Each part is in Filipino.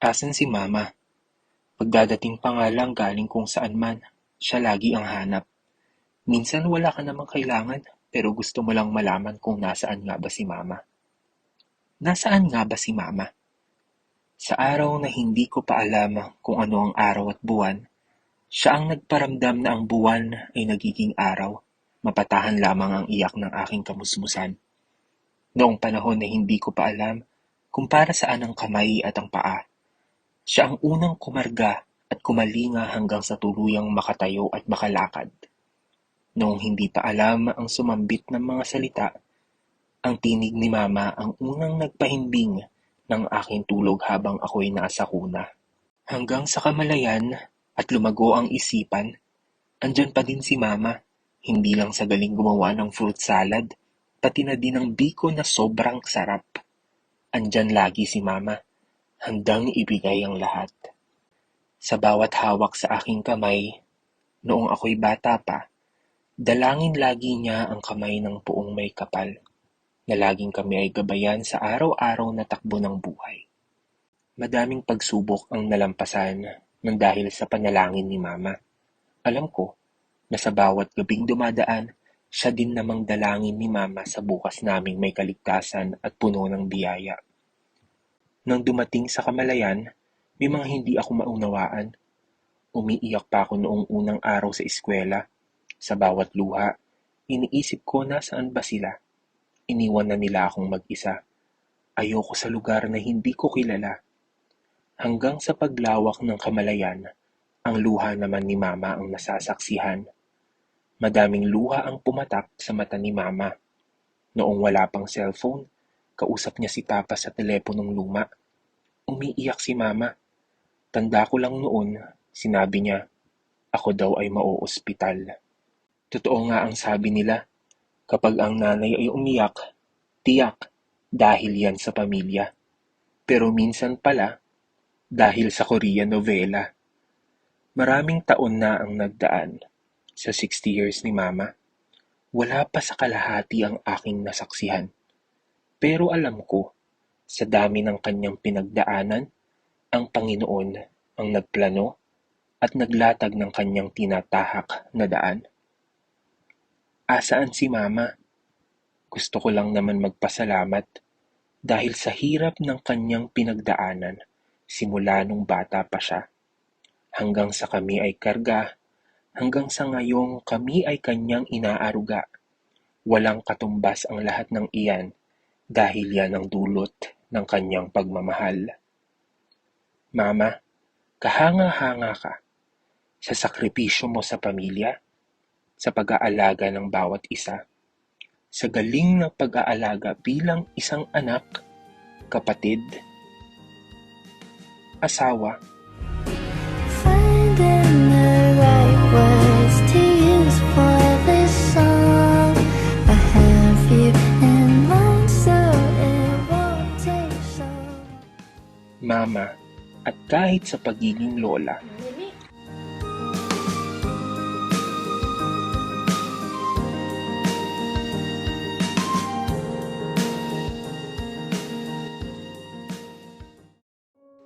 Asan si Mama? Pagdadating pa nga lang galing kung saan man, siya lagi ang hanap. Minsan wala ka namang kailangan, pero gusto mo lang malaman kung nasaan nga ba si Mama. Nasaan nga ba si Mama? Sa araw na hindi ko pa alam kung ano ang araw at buwan, siya ang nagparamdam na ang buwan ay nagiging araw. Mapatahan lamang ang iyak ng aking kamusmusan. Noong panahon na hindi ko pa alam kung para saan ang kamay at ang paa. Siya ang unang kumarga at kumalinga hanggang sa tuluyang makatayo at makalakad. Noong hindi pa alam ang sumambit ng mga salita, ang tinig ni Mama ang unang nagpahimbing ng aking tulog habang ako'y nasa kuna. Hanggang sa kamalayan at lumago ang isipan, andyan pa din si Mama, hindi lang sa galing gumawa ng fruit salad, pati na din ang biko na sobrang sarap. Andyan lagi si Mama, handang ibigay ang lahat. Sa bawat hawak sa aking kamay, noong ako'y bata pa, dalangin lagi niya ang kamay ng puong may kapal, na laging kami ay gabayan sa araw-araw na takbo ng buhay. Madaming pagsubok ang nalampasan nang dahil sa panalangin ni Mama. Alam ko na sa bawat gabing dumadaan, siya din namang dalangin ni Mama sa bukas naming may kaligtasan at puno ng biyaya. Nang dumating sa kamalayan, may mga hindi ako maunawaan. Umiiyak pa ako noong unang araw sa eskwela. Sa bawat luha, iniisip ko nasaan ba sila. Iniwan na nila akong mag-isa. Ayoko sa lugar na hindi ko kilala. Hanggang sa paglawak ng kamalayan, ang luha naman ni Mama ang nasasaksihan. Madaming luha ang pumatak sa mata ni Mama. Noong wala pang cellphone, kausap niya si Papa sa teleponong luma. Umiiyak si Mama. Tanda ko lang noon, sinabi niya, ako daw ay mauospital. Totoo nga ang sabi nila, kapag ang nanay ay umiyak, tiyak, dahil yan sa pamilya. Pero minsan pala, dahil sa Korean novela. Maraming taon na ang nagdaan. Sa 60 years ni Mama, wala pa sa kalahati ang aking nasaksihan. Pero alam ko, sa dami ng kanyang pinagdaanan, ang Panginoon ang nagplano at naglatag ng kanyang tinatahak na daan. Asaan si Mama? Gusto ko lang naman magpasalamat dahil sa hirap ng kanyang pinagdaanan simula nung bata pa siya. Hanggang sa kami ay karga, hanggang sa ngayong kami ay kanyang inaaruga. Walang katumbas ang lahat ng iyan dahil yan ang dulot ng kanyang pagmamahal. Mama, kahanga-hanga ka sa sakripisyo mo sa pamilya, sa pag-aalaga ng bawat isa, sa galing ng pag-aalaga bilang isang anak, kapatid, asawa. Finding the right words to use for this song. I have you in mind, so it won't take so. Mama, at kahit sa pagiging lola,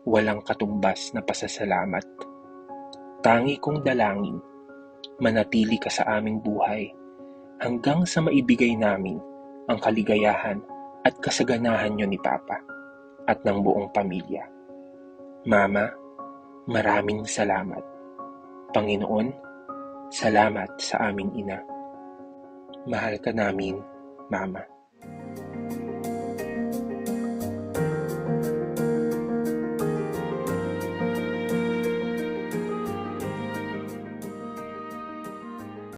walang katumbas na pasasalamat. Tangi kong dalangin, manatili ka sa aming buhay hanggang sa maibigay namin ang kaligayahan at kasaganahan niyo ni Papa at ng buong pamilya. Mama, maraming salamat. Panginoon, salamat sa aming ina. Mahal ka namin, Mama.